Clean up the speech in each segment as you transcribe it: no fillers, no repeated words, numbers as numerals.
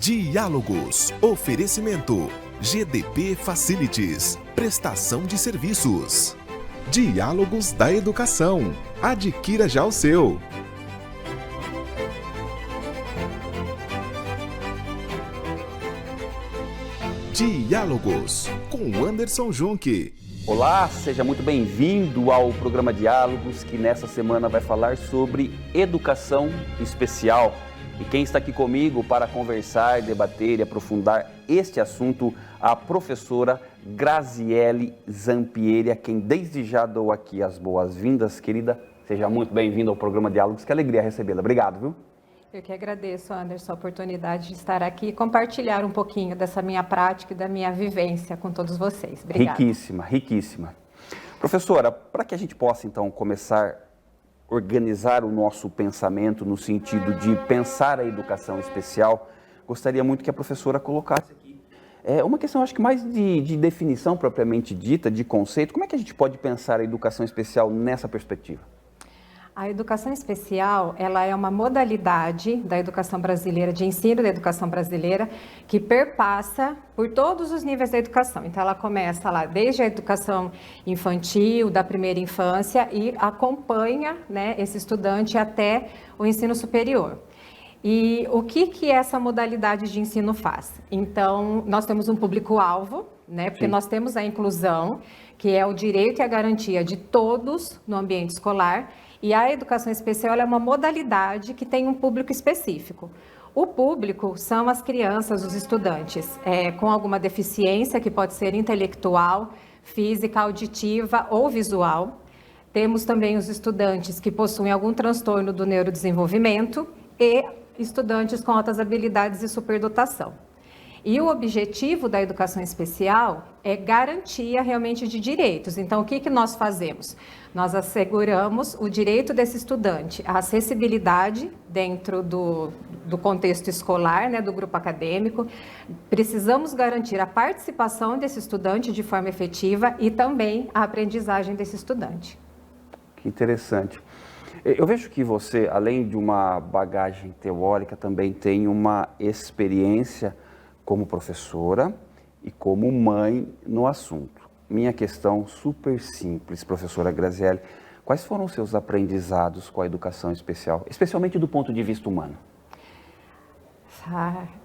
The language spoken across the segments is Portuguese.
Diálogos. Oferecimento. GDP Facilities. Prestação de serviços. Diálogos da Educação. Adquira já o seu. Diálogos, com Anderson Junque. Olá, seja muito bem-vindo ao programa Diálogos, que nessa semana vai falar sobre educação especial. E quem está aqui comigo para conversar, debater e aprofundar este assunto, a professora Graziele Zampieri, a quem desde já dou aqui as boas-vindas. Querida, seja muito bem-vinda ao programa Diálogos, que alegria recebê-la. Obrigado, viu? Eu que agradeço, Anderson, a oportunidade de estar aqui e compartilhar um pouquinho dessa minha prática e da minha vivência com todos vocês. Obrigada. Riquíssima, riquíssima. Professora, para que a gente possa então começar a organizar o nosso pensamento no sentido de pensar a educação especial, gostaria muito que a professora colocasse aqui uma questão, acho que mais de definição propriamente dita, de conceito. Como é que a gente pode pensar a educação especial nessa perspectiva? A educação especial, ela é uma modalidade da educação brasileira, de ensino da educação brasileira, que perpassa por todos os níveis da educação. Então, ela começa lá desde a educação infantil, da primeira infância, e acompanha, né, esse estudante até o ensino superior. E o que essa modalidade de ensino faz? Então, nós temos um público-alvo, né, porque nós temos a inclusão, que é o direito e a garantia de todos no ambiente escolar. E a educação especial é uma modalidade que tem um público específico. O público são as crianças, os estudantes, com alguma deficiência, que pode ser intelectual, física, auditiva ou visual. Temos também os estudantes que possuem algum transtorno do neurodesenvolvimento e estudantes com altas habilidades e superdotação. E o objetivo da educação especial é garantia realmente de direitos. Então, o que nós fazemos? Nós asseguramos o direito desse estudante, a acessibilidade dentro do contexto escolar, né, do grupo acadêmico. Precisamos garantir a participação desse estudante de forma efetiva e também a aprendizagem desse estudante. Que interessante. Eu vejo que você, além de uma bagagem teórica, também tem uma experiência como professora e como mãe no assunto. Minha questão super simples, professora Graziele, quais foram os seus aprendizados com a educação especial, especialmente do ponto de vista humano?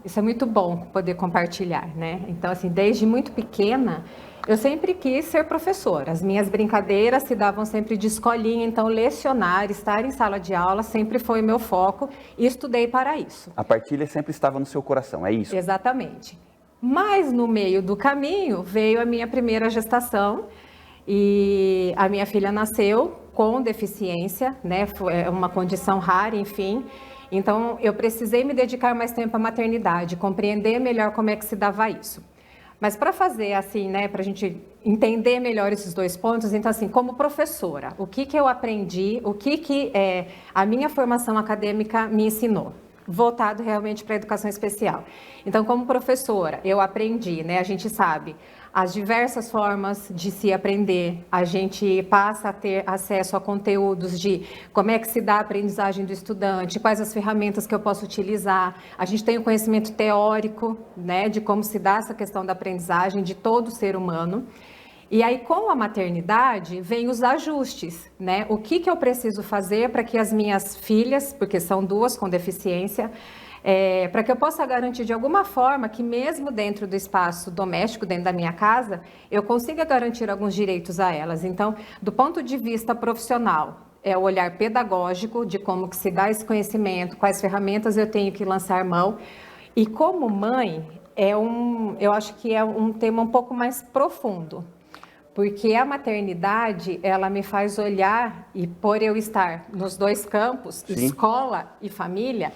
Isso é muito bom poder compartilhar, né? Então, assim, desde muito pequena, eu sempre quis ser professora. As minhas brincadeiras se davam sempre de escolinha, então lecionar, estar em sala de aula sempre foi meu foco e estudei para isso. A partilha sempre estava no seu coração, é isso? Exatamente. Mas no meio do caminho veio a minha primeira gestação e a minha filha nasceu com deficiência, né? Foi uma condição rara, enfim. Então, eu precisei me dedicar mais tempo à maternidade, compreender melhor como é que se dava isso. Mas para fazer assim, né, para a gente entender melhor esses dois pontos, então assim, como professora, o que eu aprendi, o que a minha formação acadêmica me ensinou? Voltado realmente para a educação especial. Então, como professora, eu aprendi, né, a gente sabe as diversas formas de se aprender, a gente passa a ter acesso a conteúdos de como é que se dá a aprendizagem do estudante, quais as ferramentas que eu posso utilizar, a gente tem o conhecimento teórico, né, de como se dá essa questão da aprendizagem de todo ser humano. E aí, com a maternidade, vem os ajustes, né? O que eu preciso fazer para que as minhas filhas, porque são duas com deficiência, para que eu possa garantir de alguma forma que mesmo dentro do espaço doméstico, dentro da minha casa, eu consiga garantir alguns direitos a elas. Então, do ponto de vista profissional, é o olhar pedagógico de como que se dá esse conhecimento, quais ferramentas eu tenho que lançar mão. E como mãe, eu acho que é um tema um pouco mais profundo. Porque a maternidade, ela me faz olhar, e por eu estar nos dois campos, sim, escola e família,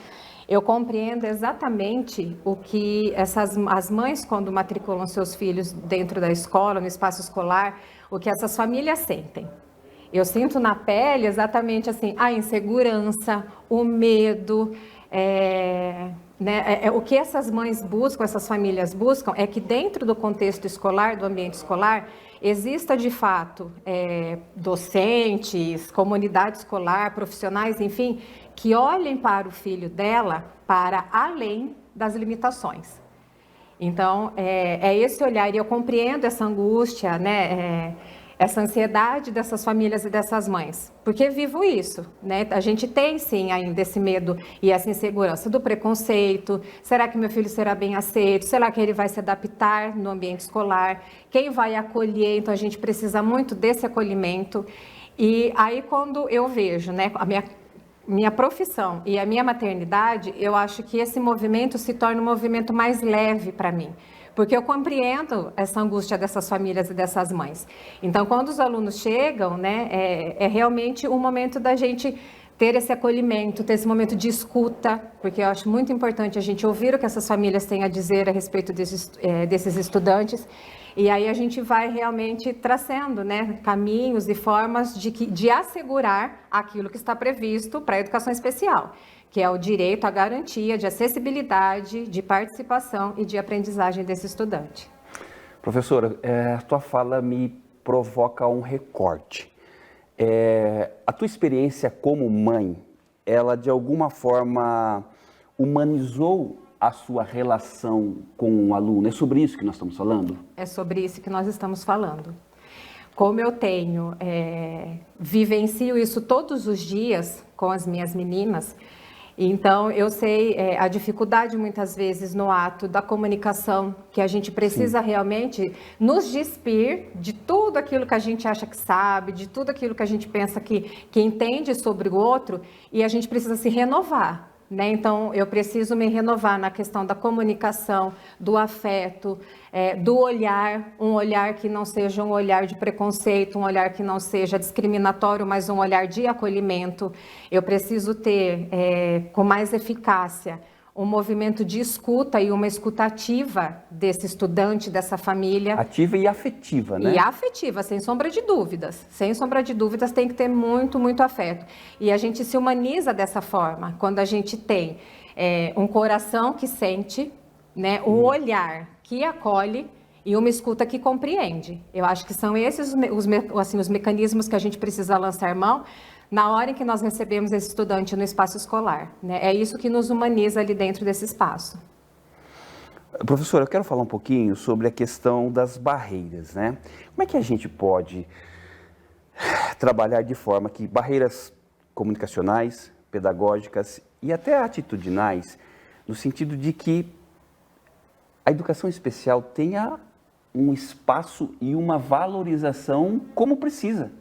eu compreendo exatamente o que as mães, quando matriculam seus filhos dentro da escola, no espaço escolar, o que essas famílias sentem. Eu sinto na pele exatamente assim, a insegurança, o medo, o que essas mães buscam, essas famílias buscam, é que dentro do contexto escolar, do ambiente escolar, exista de fato docentes, comunidade escolar, profissionais, enfim, que olhem para o filho dela para além das limitações. Então, é esse olhar, e eu compreendo essa angústia, né, essa ansiedade dessas famílias e dessas mães, porque vivo isso, né? A gente tem sim ainda esse medo e essa insegurança do preconceito. Será que meu filho será bem aceito? Será que ele vai se adaptar no ambiente escolar? Quem vai acolher? Então, a gente precisa muito desse acolhimento. E aí, quando eu vejo, né, a minha profissão e a minha maternidade, eu acho que esse movimento se torna um movimento mais leve para mim, porque eu compreendo essa angústia dessas famílias e dessas mães. Então, quando os alunos chegam, né, é realmente um momento da gente ter esse acolhimento, ter esse momento de escuta, porque eu acho muito importante a gente ouvir o que essas famílias têm a dizer a respeito desses estudantes. E aí a gente vai realmente trazendo, né, caminhos e formas de assegurar aquilo que está previsto para a educação especial, que é o direito à garantia de acessibilidade, de participação e de aprendizagem desse estudante. Professora, a tua fala me provoca um recorte. A tua experiência como mãe, ela de alguma forma humanizou a sua relação com o aluno? É sobre isso que nós estamos falando? É sobre isso que nós estamos falando. Como eu vivencio isso todos os dias com as minhas meninas, então eu sei a dificuldade muitas vezes no ato da comunicação, que a gente precisa realmente nos despir de tudo aquilo que a gente acha que sabe, de tudo aquilo que a gente pensa que entende sobre o outro, e a gente precisa se renovar. Né? Então, eu preciso me renovar na questão da comunicação, do afeto, do olhar, um olhar que não seja um olhar de preconceito, um olhar que não seja discriminatório, mas um olhar de acolhimento. Eu preciso ter, com mais eficácia, um movimento de escuta e uma escuta ativa desse estudante, dessa família. Ativa e afetiva, né? E afetiva, sem sombra de dúvidas. Sem sombra de dúvidas, tem que ter muito, muito afeto. E a gente se humaniza dessa forma, quando a gente tem um coração que sente, né, um olhar que acolhe e uma escuta que compreende. Eu acho que são esses os mecanismos que a gente precisa lançar mão na hora em que nós recebemos esse estudante no espaço escolar, né? É isso que nos humaniza ali dentro desse espaço. Professora, eu quero falar um pouquinho sobre a questão das barreiras, né? Como é que a gente pode trabalhar de forma que barreiras comunicacionais, pedagógicas e até atitudinais, no sentido de que a educação especial tenha um espaço e uma valorização como precisa?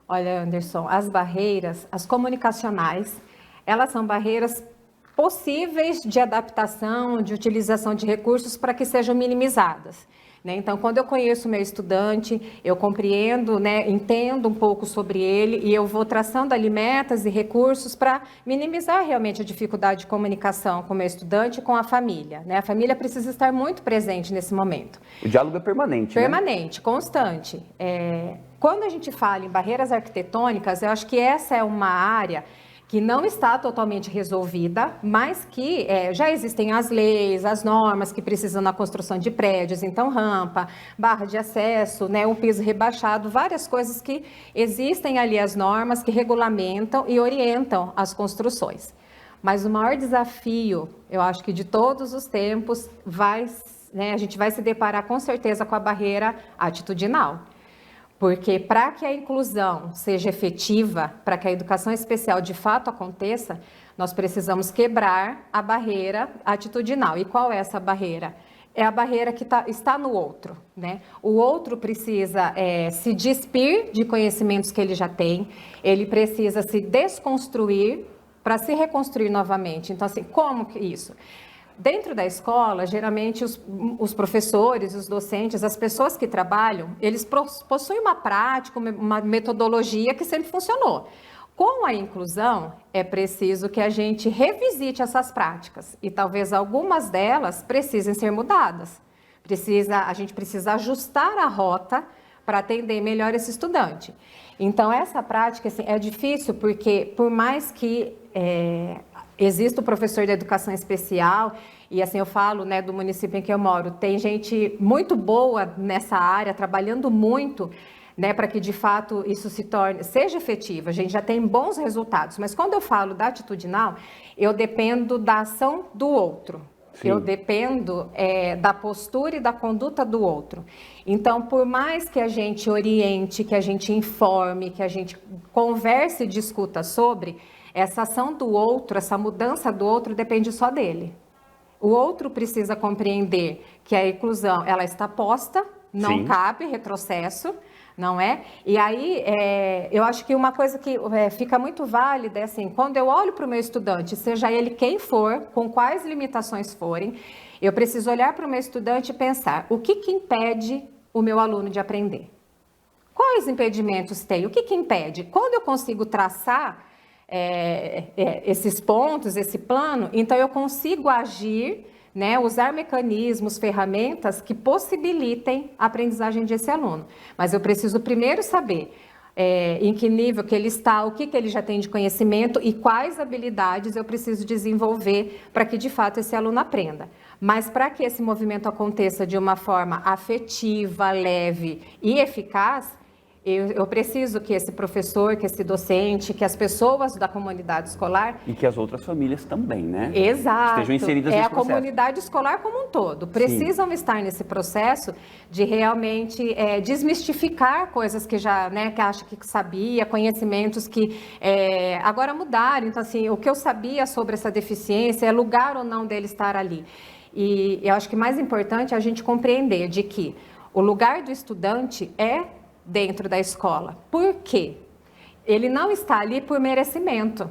Olha, Anderson, as barreiras, as comunicacionais, elas são barreiras possíveis de adaptação, de utilização de recursos para que sejam minimizadas. Né? Então, quando eu conheço o meu estudante, eu compreendo, né, entendo um pouco sobre ele e eu vou traçando ali metas e recursos para minimizar realmente a dificuldade de comunicação com o meu estudante e com a família. Né? A família precisa estar muito presente nesse momento. O diálogo é permanente, Permanente, né? Constante. Quando a gente fala em barreiras arquitetônicas, eu acho que essa é uma área que não está totalmente resolvida, mas que já existem as leis, as normas que precisam na construção de prédios, então rampa, barra de acesso, né, um piso rebaixado, várias coisas que existem ali, as normas que regulamentam e orientam as construções. Mas o maior desafio, eu acho que de todos os tempos, a gente vai se deparar com certeza com a barreira atitudinal. Porque para que a inclusão seja efetiva, para que a educação especial de fato aconteça, nós precisamos quebrar a barreira atitudinal. E qual é essa barreira? É a barreira que está no outro, né? O outro precisa se despir de conhecimentos que ele já tem, ele precisa se desconstruir para se reconstruir novamente. Então, assim, como que isso? Dentro da escola, geralmente os professores, os docentes, as pessoas que trabalham, eles possuem uma prática, uma metodologia que sempre funcionou. Com a inclusão, é preciso que a gente revisite essas práticas e talvez algumas delas precisem ser mudadas. A gente precisa ajustar a rota para atender melhor esse estudante. Então, essa prática assim, é difícil porque, por mais que existe o professor de educação especial, e assim eu falo, né, do município em que eu moro, tem gente muito boa nessa área, trabalhando muito, né, para que de fato isso seja efetivo. A gente já tem bons resultados, mas quando eu falo da atitudinal, eu dependo da ação do outro. Sim. Eu dependo da postura e da conduta do outro. Então, por mais que a gente oriente, que a gente informe, que a gente converse e discuta sobre, essa ação do outro, essa mudança do outro depende só dele. O outro precisa compreender que a inclusão ela está posta, não Sim. cabe retrocesso, não é? E aí, eu acho que uma coisa que fica muito válida é assim, quando eu olho para o meu estudante, seja ele quem for, com quais limitações forem, eu preciso olhar para o meu estudante e pensar, o que impede o meu aluno de aprender? Quais impedimentos tem? O que impede? Quando eu consigo traçar esses pontos, esse plano, então eu consigo agir, né, usar mecanismos, ferramentas que possibilitem a aprendizagem desse aluno. Mas eu preciso primeiro saber em que nível que ele está, o que ele já tem de conhecimento e quais habilidades eu preciso desenvolver para que de fato esse aluno aprenda. Mas para que esse movimento aconteça de uma forma afetiva, leve e eficaz, eu preciso que esse professor, que esse docente, que as pessoas da comunidade escolar... E que as outras famílias também, né? Exato. Estejam inseridas nesse processo. A comunidade escolar como um todo. Precisam Sim. estar nesse processo de realmente desmistificar coisas que já, né, que acha que sabia, conhecimentos que agora mudaram. Então, assim, o que eu sabia sobre essa deficiência, é lugar ou não dele estar ali. E eu acho que mais importante é a gente compreender de que o lugar do estudante é dentro da escola. Por quê? Ele não está ali por merecimento.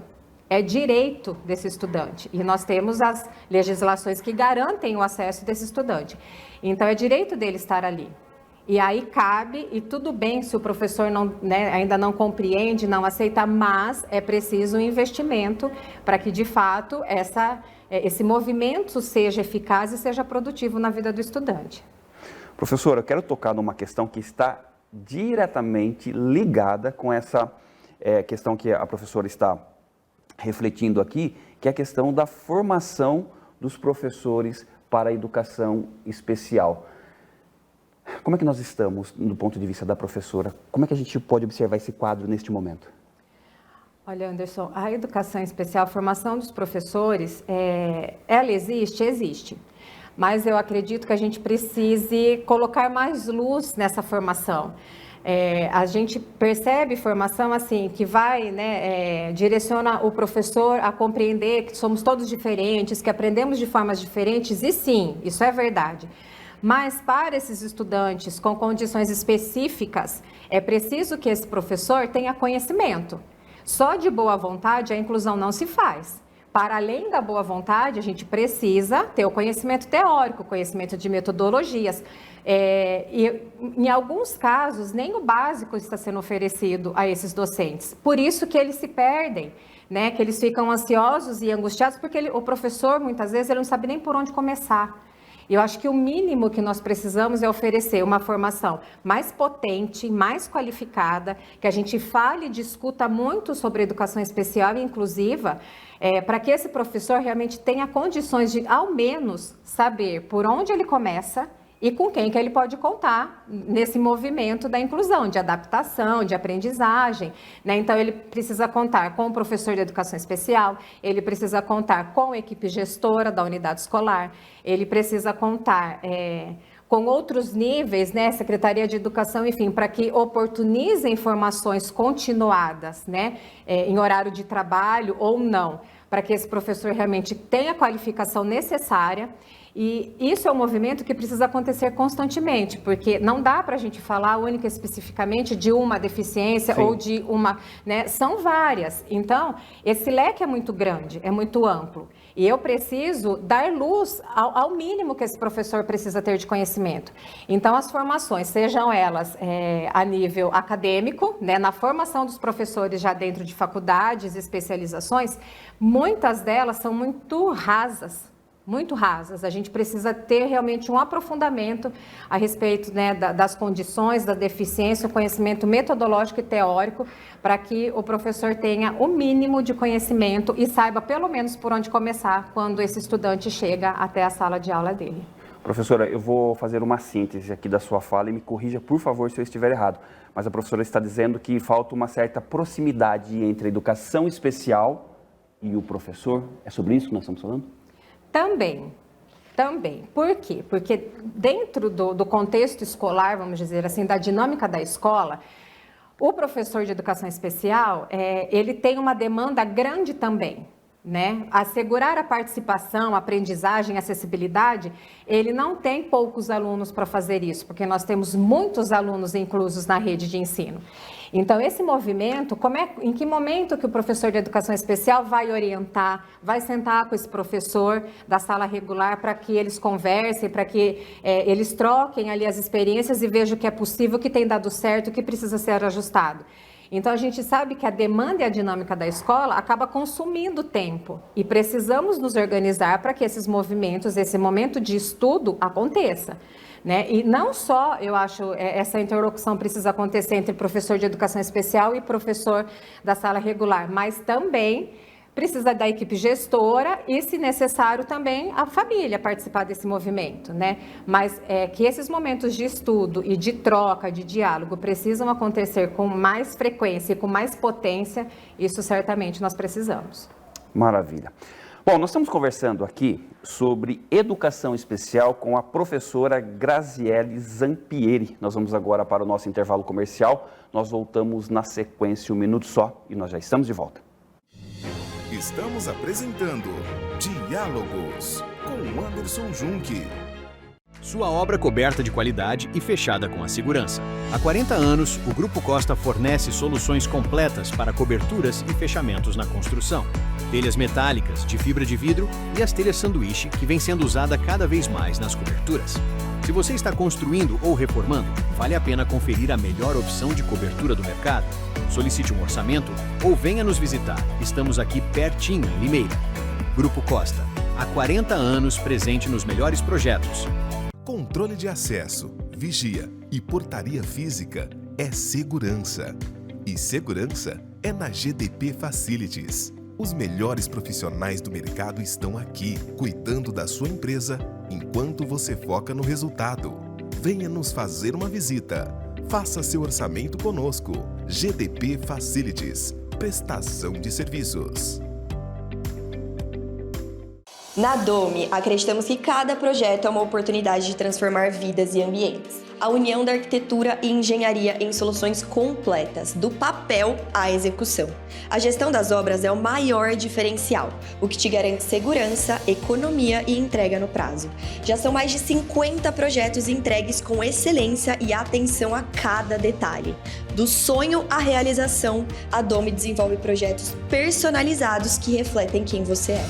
É direito desse estudante. E nós temos as legislações que garantem o acesso desse estudante. Então, é direito dele estar ali. E aí cabe, e tudo bem se o professor não, né, ainda não compreende, não aceita, mas é preciso um investimento para que, de fato, esse movimento seja eficaz e seja produtivo na vida do estudante. Professora, eu quero tocar numa questão que está diretamente ligada com essa questão que a professora está refletindo aqui, que é a questão da formação dos professores para a educação especial. Como é que nós estamos do ponto de vista da professora? Como é que a gente pode observar esse quadro neste momento? Olha, Anderson, a educação especial, a formação dos professores, ela existe? Existe. Mas eu acredito que a gente precise colocar mais luz nessa formação. A gente percebe formação assim, que vai, né, direciona o professor a compreender que somos todos diferentes, que aprendemos de formas diferentes, e sim, isso é verdade. Mas para esses estudantes com condições específicas, é preciso que esse professor tenha conhecimento. Só de boa vontade a inclusão não se faz. Para além da boa vontade, a gente precisa ter o conhecimento teórico, conhecimento de metodologias. E em alguns casos, nem o básico está sendo oferecido a esses docentes. Por isso que eles se perdem, né? Que eles ficam ansiosos e angustiados, porque o professor, muitas vezes, ele não sabe nem por onde começar. Eu acho que o mínimo que nós precisamos é oferecer uma formação mais potente, mais qualificada, que a gente fale e discuta muito sobre educação especial e inclusiva, para que esse professor realmente tenha condições de, ao menos, saber por onde ele começa e com quem que ele pode contar nesse movimento da inclusão, de adaptação, de aprendizagem, né? Então, ele precisa contar com o professor de educação especial, ele precisa contar com a equipe gestora da unidade escolar, ele precisa contar com outros níveis, né? Secretaria de Educação, enfim, para que oportunizem formações continuadas, né? Em horário de trabalho ou não, para que esse professor realmente tenha a qualificação necessária. E isso é um movimento que precisa acontecer constantemente, porque não dá para a gente falar única e especificamente de uma deficiência Sim. ou de uma, né? São várias. Então, esse leque é muito grande, é muito amplo. E eu preciso dar luz ao mínimo que esse professor precisa ter de conhecimento. Então, as formações, sejam elas a nível acadêmico, né? Na formação dos professores já dentro de faculdades e especializações, muitas delas são muito rasas. Muito rasas. A gente precisa ter realmente um aprofundamento a respeito, né, das condições, da deficiência, o conhecimento metodológico e teórico, para que o professor tenha o mínimo de conhecimento e saiba pelo menos por onde começar quando esse estudante chega até a sala de aula dele. Professora, eu vou fazer uma síntese aqui da sua fala e me corrija, por favor, se eu estiver errado. Mas a professora está dizendo que falta uma certa proximidade entre a educação especial e o professor. É sobre isso que nós estamos falando? Também. Por quê? Porque dentro do contexto escolar, vamos dizer assim, da dinâmica da escola, o professor de educação especial, ele tem uma demanda grande também, né? Assegurar a participação, a aprendizagem, a acessibilidade, ele não tem poucos alunos para fazer isso, porque nós temos muitos alunos inclusos na rede de ensino. Então, esse movimento, em que momento que o professor de educação especial vai orientar, vai sentar com esse professor da sala regular para que eles conversem, para que eles troquem ali as experiências e vejam o que é possível, o que tem dado certo, o que precisa ser ajustado. Então, a gente sabe que a demanda e a dinâmica da escola acaba consumindo tempo e precisamos nos organizar para que esses movimentos, esse momento de estudo aconteça. Né? E não só, eu acho, essa interlocução precisa acontecer entre professor de educação especial e professor da sala regular, mas também precisa da equipe gestora e, se necessário, também a família participar desse movimento, né? Mas que esses momentos de estudo e de troca, de diálogo, precisam acontecer com mais frequência e com mais potência, isso certamente nós precisamos. Maravilha. Bom, nós estamos conversando aqui sobre educação especial com a professora Graziele Zampieri. Nós vamos agora para o nosso intervalo comercial. Nós voltamos na sequência, um minuto só, e nós já estamos de volta. Estamos apresentando Diálogos com Anderson Junque. Sua obra coberta de qualidade e fechada com a segurança. Há 40 anos, o Grupo Costa fornece soluções completas para coberturas e fechamentos na construção. Telhas metálicas, de fibra de vidro e as telhas sanduíche, que vem sendo usada cada vez mais nas coberturas. Se você está construindo ou reformando, vale a pena conferir a melhor opção de cobertura do mercado. Solicite um orçamento ou venha nos visitar. Estamos aqui pertinho, em Limeira. Grupo Costa, há 40 anos presente nos melhores projetos. Controle de acesso, vigia e portaria física é segurança. E segurança é na GDP Facilities. Os melhores profissionais do mercado estão aqui, cuidando da sua empresa, enquanto você foca no resultado. Venha nos fazer uma visita. Faça seu orçamento conosco. GDP Facilities. Prestação de serviços. Na Domi, acreditamos que cada projeto é uma oportunidade de transformar vidas e ambientes. A união da arquitetura e engenharia em soluções completas, do papel à execução. A gestão das obras é o maior diferencial, o que te garante segurança, economia e entrega no prazo. Já são mais de 50 projetos entregues com excelência e atenção a cada detalhe. Do sonho à realização, a Domi desenvolve projetos personalizados que refletem quem você é.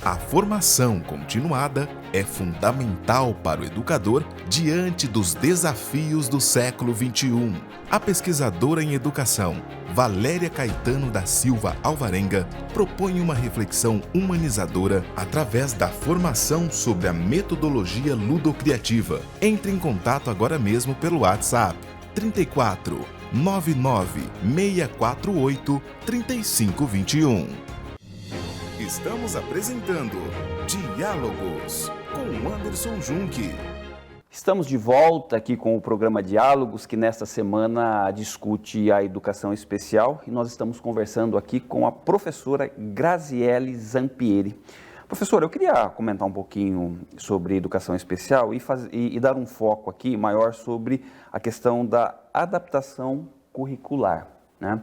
A formação continuada é fundamental para o educador diante dos desafios do século XXI. A pesquisadora em educação, Valéria Caetano da Silva Alvarenga, propõe uma reflexão humanizadora através da formação sobre a metodologia ludocriativa. Entre em contato agora mesmo pelo WhatsApp 34 99 648 3521. Estamos apresentando Diálogos com Anderson Junque. Estamos de volta aqui com o programa Diálogos, que nesta semana discute a educação especial, e nós estamos conversando aqui com a professora Graziele Zampieri. Professora, eu queria comentar um pouquinho sobre educação especial e dar um foco aqui maior sobre a questão da adaptação curricular, né?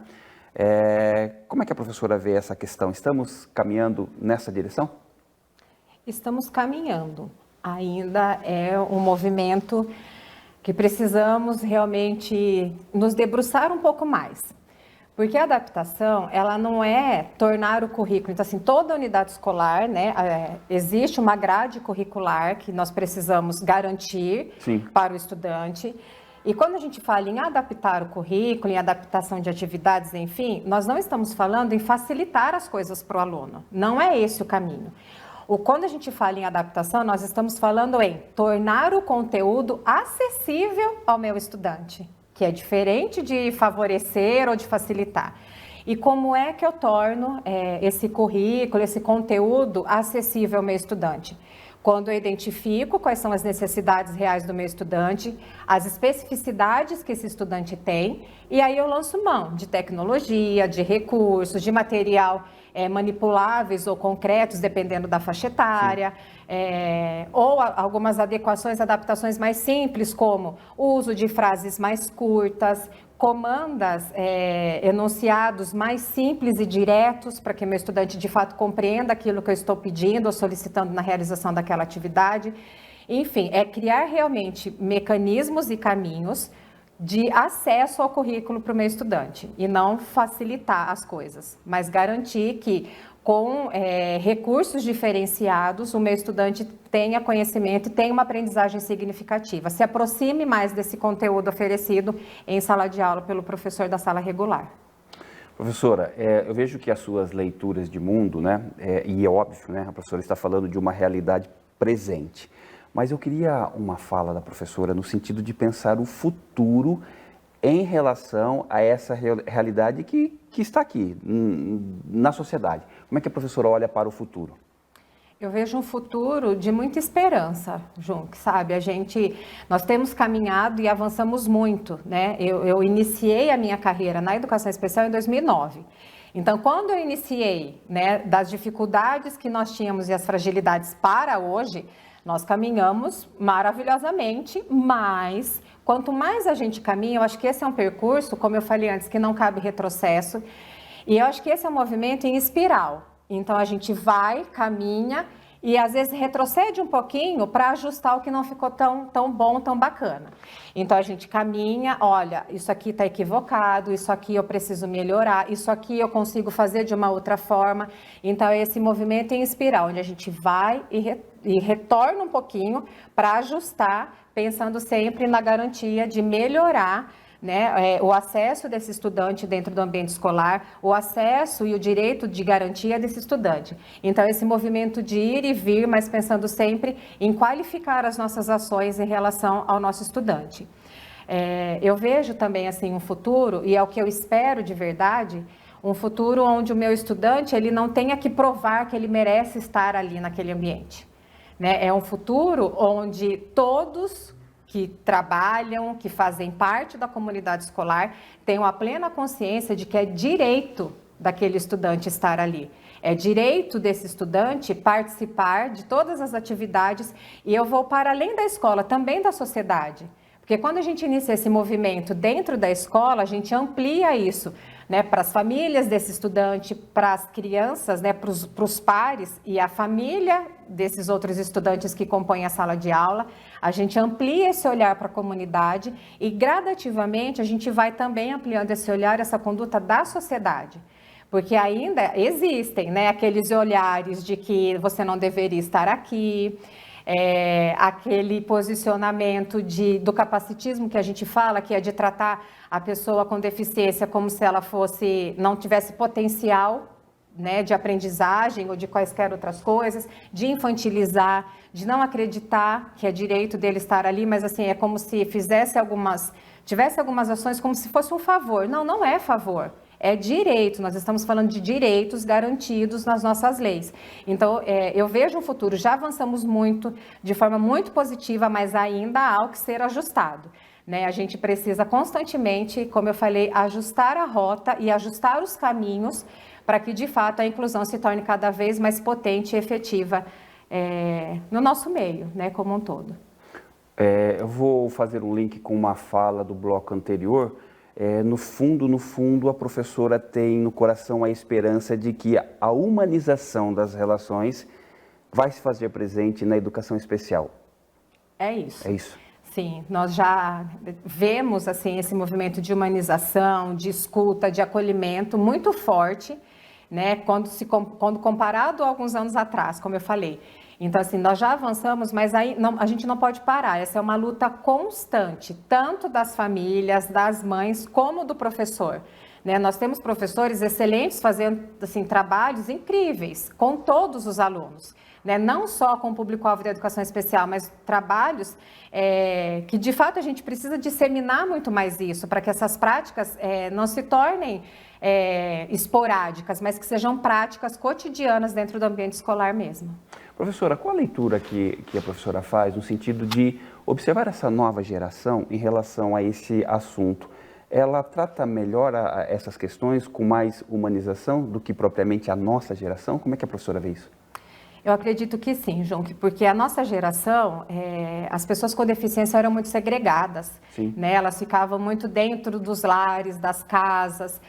Como é que a professora vê essa questão? Estamos caminhando nessa direção? Estamos caminhando. Ainda é um movimento que precisamos realmente nos debruçar um pouco mais. Porque a adaptação, ela não é tornar o currículo. Então, assim, toda unidade escolar, né, existe uma grade curricular que nós precisamos garantir Sim. para o estudante. E quando a gente fala em adaptar o currículo, em adaptação de atividades, enfim, nós não estamos falando em facilitar as coisas para o aluno. Não é esse o caminho. Quando a gente fala em adaptação, nós estamos falando em tornar o conteúdo acessível ao meu estudante, que é diferente de favorecer ou de facilitar. E como é que eu torno esse currículo, esse conteúdo acessível ao meu estudante? Quando eu identifico quais são as necessidades reais do meu estudante, as especificidades que esse estudante tem, e aí eu lanço mão de tecnologia, de recursos, de material manipuláveis ou concretos, dependendo da faixa etária, ou algumas adequações, adaptações mais simples, como o uso de frases mais curtas, comandas, enunciados mais simples e diretos, para que meu estudante de fato compreenda aquilo que eu estou pedindo ou solicitando na realização daquela atividade. Enfim, é criar realmente mecanismos e caminhos de acesso ao currículo para o meu estudante e não facilitar as coisas, mas garantir que com recursos diferenciados o meu estudante tenha conhecimento e tenha uma aprendizagem significativa, se aproxime mais desse conteúdo oferecido em sala de aula pelo professor da sala regular. Professora, eu vejo que as suas leituras de mundo, né, e é óbvio, né, a professora está falando de uma realidade presente, mas eu queria uma fala da professora no sentido de pensar o futuro em relação a essa realidade que está aqui, na sociedade. Como é que a professora olha para o futuro? Eu vejo um futuro de muita esperança, Jung, sabe? Nós temos caminhado e avançamos muito, né? Eu iniciei a minha carreira na educação especial em 2009. Então, quando eu iniciei, né, das dificuldades que nós tínhamos e as fragilidades para hoje, nós caminhamos maravilhosamente, mas quanto mais a gente caminha, eu acho que esse é um percurso, como eu falei antes, que não cabe retrocesso, e eu acho que esse é um movimento em espiral. Então, a gente vai, caminha e às vezes retrocede um pouquinho para ajustar o que não ficou tão bom, tão bacana. Então, a gente caminha, olha, isso aqui está equivocado, isso aqui eu preciso melhorar, isso aqui eu consigo fazer de uma outra forma. Então, é esse movimento em espiral, onde a gente vai e retorna um pouquinho para ajustar, pensando sempre na garantia de melhorar, né, o acesso desse estudante dentro do ambiente escolar, o acesso e o direito de garantia desse estudante. Então, esse movimento de ir e vir, mas pensando sempre em qualificar as nossas ações em relação ao nosso estudante. Eu vejo também assim um futuro, e é o que eu espero de verdade, um futuro onde o meu estudante ele não tenha que provar que ele merece estar ali naquele ambiente. Né? É um futuro onde todos que trabalham, que fazem parte da comunidade escolar, tenham a plena consciência de que é direito daquele estudante estar ali. É direito desse estudante participar de todas as atividades, e eu vou para além da escola, também da sociedade. Porque quando a gente inicia esse movimento dentro da escola, a gente amplia isso, né, para as famílias desse estudante, para as crianças, né, para os pares e a família desses outros estudantes que compõem a sala de aula. A gente amplia esse olhar para a comunidade e gradativamente a gente vai também ampliando esse olhar, essa conduta da sociedade. Porque ainda existem, né, aqueles olhares de que você não deveria estar aqui, aquele posicionamento do capacitismo que a gente fala, que é de tratar a pessoa com deficiência como se ela não tivesse potencial, né, de aprendizagem ou de quaisquer outras coisas, de infantilizar, de não acreditar que é direito dele estar ali, mas assim, é como se tivesse algumas ações como se fosse um favor. Não, não é favor. É direito, nós estamos falando de direitos garantidos nas nossas leis. Então, eu vejo um futuro, já avançamos muito, de forma muito positiva, mas ainda há o que ser ajustado. Né? A gente precisa constantemente, como eu falei, ajustar a rota e ajustar os caminhos para que, de fato, a inclusão se torne cada vez mais potente e efetiva no nosso meio, né, como um todo. Eu vou fazer um link com uma fala do bloco anterior. No fundo, a professora tem no coração a esperança de que a humanização das relações vai se fazer presente na educação especial. É isso. É isso. Sim, nós já vemos assim, esse movimento de humanização, de escuta, de acolhimento muito forte, né, quando comparado a alguns anos atrás, como eu falei. Então, assim, nós já avançamos, mas aí a gente não pode parar. Essa é uma luta constante, tanto das famílias, das mães, como do professor. Né? Nós temos professores excelentes fazendo assim, trabalhos incríveis com todos os alunos. Né? Não só com o público-alvo da educação especial, mas trabalhos que, de fato, a gente precisa disseminar muito mais isso, para que essas práticas não se tornem esporádicas, mas que sejam práticas cotidianas dentro do ambiente escolar mesmo. Professora, qual a leitura que a professora faz no sentido de observar essa nova geração em relação a esse assunto? Ela trata melhor essas questões com mais humanização do que propriamente a nossa geração? Como é que a professora vê isso? Eu acredito que sim, João, porque a nossa geração, as pessoas com deficiência eram muito segregadas, né? Elas ficavam muito dentro dos lares, das casas,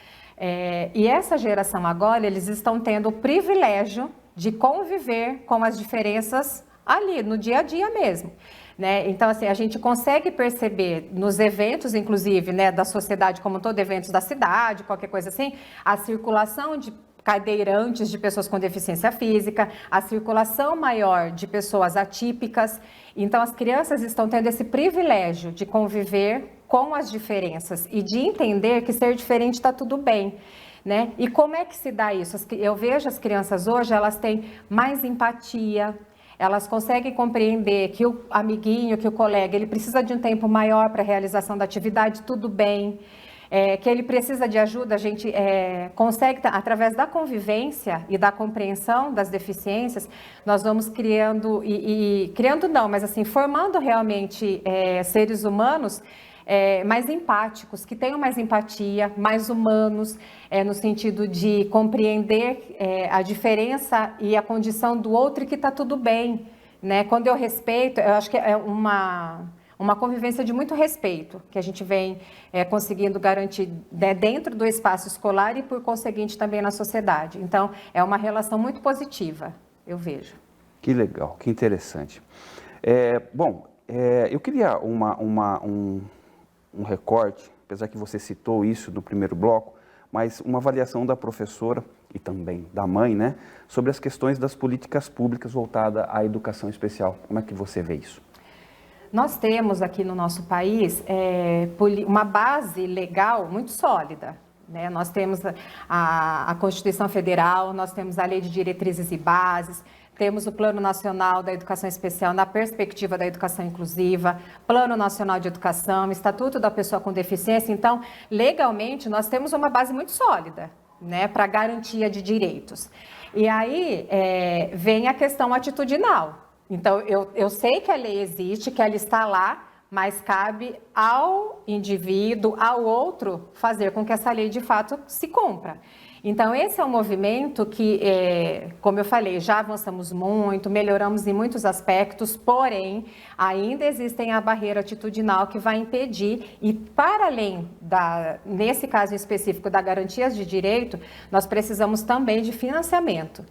e essa geração agora, eles estão tendo o privilégio de conviver com as diferenças ali, no dia a dia mesmo. Né? Então, assim, a gente consegue perceber nos eventos, inclusive, né, da sociedade como todo, eventos da cidade, qualquer coisa assim, a circulação de cadeirantes de pessoas com deficiência física, a circulação maior de pessoas atípicas. Então, as crianças estão tendo esse privilégio de conviver com as diferenças e de entender que ser diferente está tudo bem. Né? E como é que se dá isso? Eu vejo as crianças hoje, elas têm mais empatia, elas conseguem compreender que o amiguinho, que o colega, ele precisa de um tempo maior para a realização da atividade, tudo bem. Que ele precisa de ajuda, a gente consegue, através da convivência e da compreensão das deficiências, nós vamos criando, criando não, mas assim, formando realmente seres humanos mais empáticos, que tenham mais empatia, mais humanos, no sentido de compreender a diferença e a condição do outro e que está tudo bem. Né? Quando eu respeito, eu acho que é uma convivência de muito respeito, que a gente vem conseguindo garantir, né, dentro do espaço escolar e, por conseguinte, também na sociedade. Então, é uma relação muito positiva, eu vejo. Que legal, que interessante. Eu queria um recorte, apesar que você citou isso no primeiro bloco, mas uma avaliação da professora e também da mãe, né, sobre as questões das políticas públicas voltadas à educação especial. Como é que você vê isso? Nós temos aqui no nosso país uma base legal muito sólida. Né? Nós temos a Constituição Federal, nós temos a Lei de Diretrizes e Bases, temos o Plano Nacional da Educação Especial na perspectiva da educação inclusiva, Plano Nacional de Educação, Estatuto da Pessoa com Deficiência. Então, legalmente, nós temos uma base muito sólida, né, para garantia de direitos. E aí vem a questão atitudinal. Então, eu sei que a lei existe, que ela está lá, mas cabe ao indivíduo, ao outro, fazer com que essa lei, de fato, se cumpra. Então, esse é um movimento que, como eu falei, já avançamos muito, melhoramos em muitos aspectos, porém, ainda existem a barreira atitudinal que vai impedir, e para além, nesse caso específico, da garantia de direito, nós precisamos também de financiamento.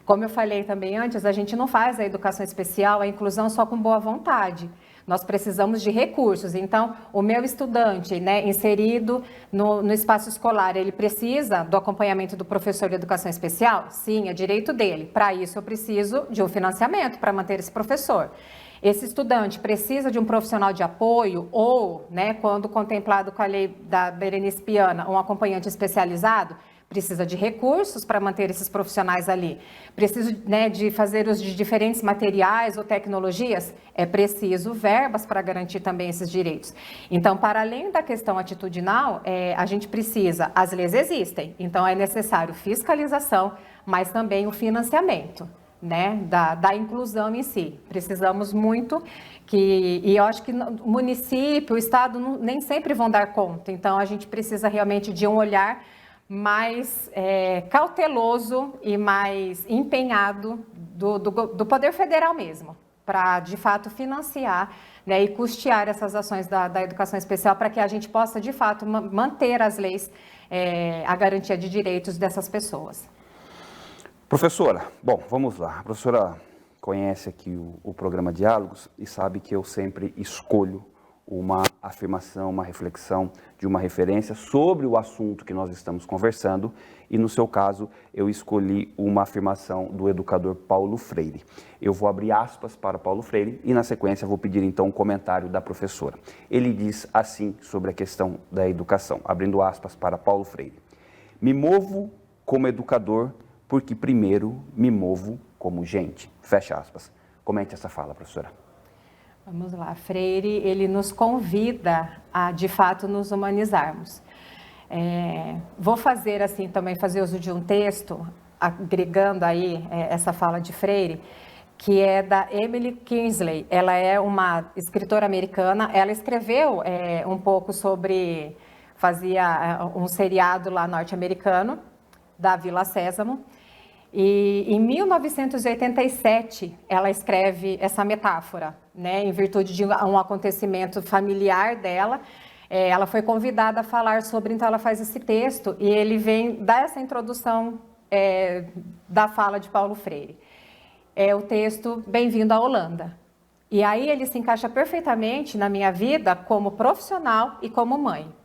Como eu falei também antes, a gente não faz a educação especial, a inclusão só com boa vontade. Nós precisamos de recursos. Então, o meu estudante, né, inserido no espaço escolar, ele precisa do acompanhamento do professor de educação especial? Sim, é direito dele. Para isso, eu preciso de um financiamento para manter esse professor. Esse estudante precisa de um profissional de apoio ou, né, quando contemplado com a lei da Berenice Piana, um acompanhante especializado? Precisa de recursos para manter esses profissionais ali. Precisa, né, de fazer uso de diferentes materiais ou tecnologias? É preciso verbas para garantir também esses direitos. Então, para além da questão atitudinal, a gente precisa, as leis existem, então é necessário fiscalização, mas também o financiamento, né, da inclusão em si. Precisamos muito e eu acho que o município, o estado nem sempre vão dar conta, então a gente precisa realmente de um olhar mais cauteloso e mais empenhado do Poder Federal mesmo, para, de fato, financiar, né, e custear essas ações da educação especial para que a gente possa, de fato, manter as leis, a garantia de direitos dessas pessoas. Professora, bom, vamos lá. A professora conhece aqui o programa Diálogos e sabe que eu sempre escolho uma afirmação, uma reflexão de uma referência sobre o assunto que nós estamos conversando e, no seu caso, eu escolhi uma afirmação do educador Paulo Freire. Eu vou abrir aspas para Paulo Freire e, na sequência, vou pedir, então, um comentário da professora. Ele diz assim sobre a questão da educação, abrindo aspas para Paulo Freire. Me movo como educador porque primeiro me movo como gente. Fecha aspas. Comente essa fala, professora. Vamos lá, Freire, ele nos convida a, de fato, nos humanizarmos. Vou fazer assim também, fazer uso de um texto, agregando aí essa fala de Freire, que é da Emily Kingsley. Ela é uma escritora americana. Ela escreveu um pouco sobre... Fazia um seriado lá norte-americano, da Vila Sésamo. E em 1987, ela escreve essa metáfora, né? Em virtude de um acontecimento familiar dela. Ela foi convidada a falar sobre, então ela faz esse texto, e ele vem dar essa introdução da fala de Paulo Freire. É o texto Bem-vindo à Holanda. E aí ele se encaixa perfeitamente na minha vida como profissional e como mãe.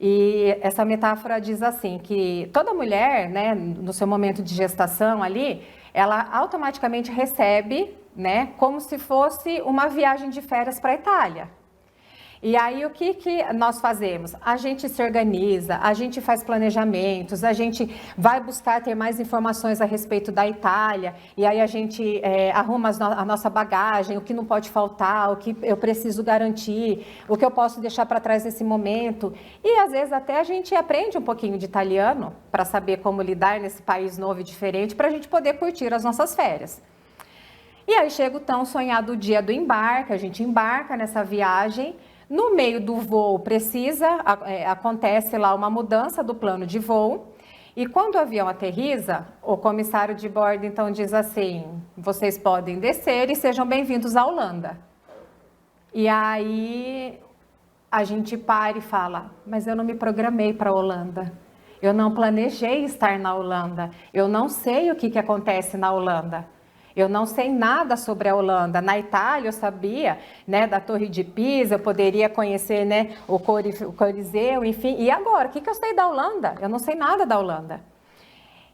E essa metáfora diz assim, que toda mulher, né, no seu momento de gestação ali, ela automaticamente recebe, né, como se fosse uma viagem de férias para a Itália. E aí o que nós fazemos? A gente se organiza, a gente faz planejamentos, a gente vai buscar ter mais informações a respeito da Itália, e aí a gente arruma a nossa bagagem, o que não pode faltar, o que eu preciso garantir, o que eu posso deixar para trás nesse momento. E às vezes até a gente aprende um pouquinho de italiano para saber como lidar nesse país novo e diferente, para a gente poder curtir as nossas férias. E aí chega o tão sonhado dia do embarque, a gente embarca nessa viagem. No meio do voo acontece lá uma mudança do plano de voo, e quando o avião aterriza, o comissário de bordo então diz assim, vocês podem descer e sejam bem-vindos à Holanda. E aí a gente para e fala, mas eu não me programei para a Holanda, eu não planejei estar na Holanda, eu não sei o que acontece na Holanda. Eu não sei nada sobre a Holanda. Na Itália eu sabia, né, da Torre de Pisa, eu poderia conhecer, né, o Coliseu, enfim. E agora, o que eu sei da Holanda? Eu não sei nada da Holanda.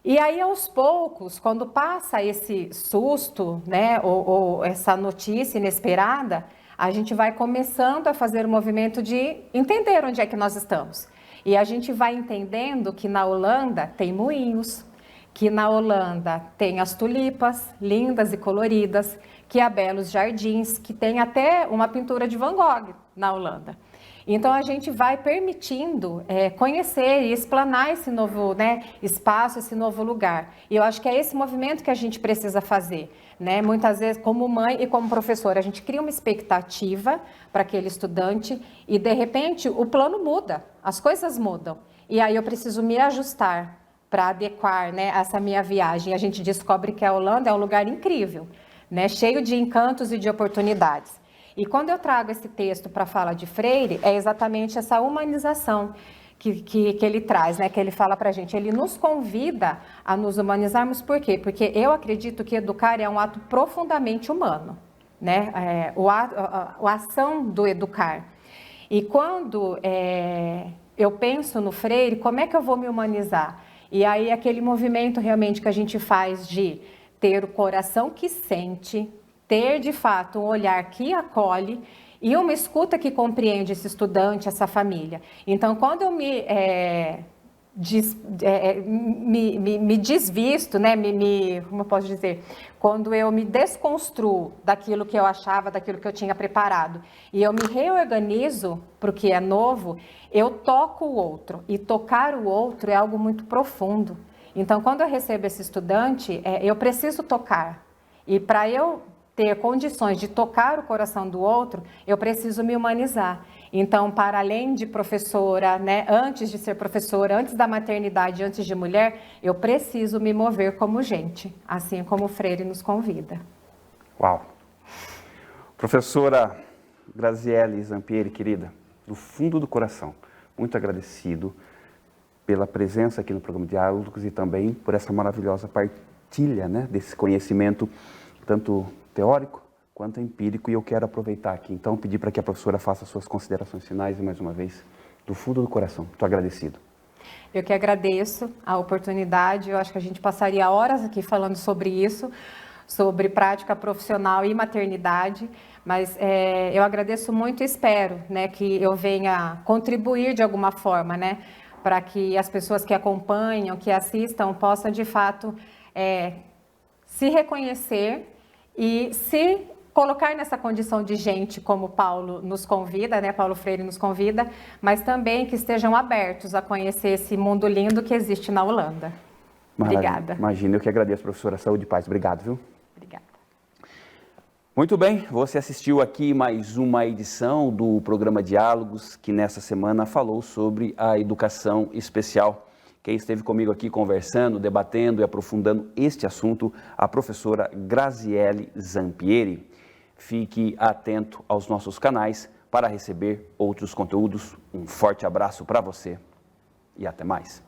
E aí, aos poucos, quando passa esse susto, né, ou essa notícia inesperada, a gente vai começando a fazer o movimento de entender onde é que nós estamos. E a gente vai entendendo que na Holanda tem moinhos, que na Holanda tem as tulipas, lindas e coloridas, que há belos jardins, que tem até uma pintura de Van Gogh na Holanda. Então a gente vai permitindo conhecer e explanar esse novo, né, espaço, esse novo lugar. E eu acho que é esse movimento que a gente precisa fazer, né? Muitas vezes, como mãe e como professora, a gente cria uma expectativa para aquele estudante e de repente o plano muda, as coisas mudam. E aí eu preciso me ajustar para adequar, né, essa minha viagem. A gente descobre que a Holanda é um lugar incrível, né, cheio de encantos e de oportunidades. E quando eu trago esse texto para a fala de Freire, é exatamente essa humanização que ele traz, né, que ele fala para a gente. Ele nos convida a nos humanizarmos, por quê? Porque eu acredito que educar é um ato profundamente humano, né, a ação do educar. E quando eu penso no Freire, como é que eu vou me humanizar? E aí aquele movimento realmente que a gente faz de ter o coração que sente, ter de fato um olhar que acolhe e uma escuta que compreende esse estudante, essa família. Então, quando eu me desvisto, né, como eu posso dizer, quando eu me desconstruo daquilo que eu achava, daquilo que eu tinha preparado, e eu me reorganizo para o que é novo, eu toco o outro, e tocar o outro é algo muito profundo. Então, quando eu recebo esse estudante, eu preciso tocar, e para eu ter condições de tocar o coração do outro, eu preciso me humanizar. Então, para além de professora, né, antes de ser professora, antes da maternidade, antes de mulher, eu preciso me mover como gente, assim como o Freire nos convida. Uau! Professora Graziele Zampieri, querida, do fundo do coração, muito agradecido pela presença aqui no programa Diálogos e também por essa maravilhosa partilha, né, desse conhecimento, tanto teórico quanto empírico, e eu quero aproveitar aqui, então, pedir para que a professora faça suas considerações finais e, mais uma vez, do fundo do coração. Muito agradecido. Eu que agradeço a oportunidade, eu acho que a gente passaria horas aqui falando sobre isso, sobre prática profissional e maternidade, mas eu agradeço muito e espero, né, que eu venha contribuir de alguma forma, né, para que as pessoas que acompanham, que assistam, possam, de fato, se reconhecer e se colocar nessa condição de gente, como Paulo nos convida, né? Paulo Freire nos convida, mas também que estejam abertos a conhecer esse mundo lindo que existe na Holanda. Maravilha. Obrigada. Imagina, eu que agradeço, professora. Saúde e paz. Obrigado, viu? Obrigada. Muito bem, você assistiu aqui mais uma edição do programa Diálogos, que nessa semana falou sobre a educação especial. Quem esteve comigo aqui conversando, debatendo e aprofundando este assunto, a professora Graziele Zampieri. Fique atento aos nossos canais para receber outros conteúdos. Um forte abraço para você e até mais.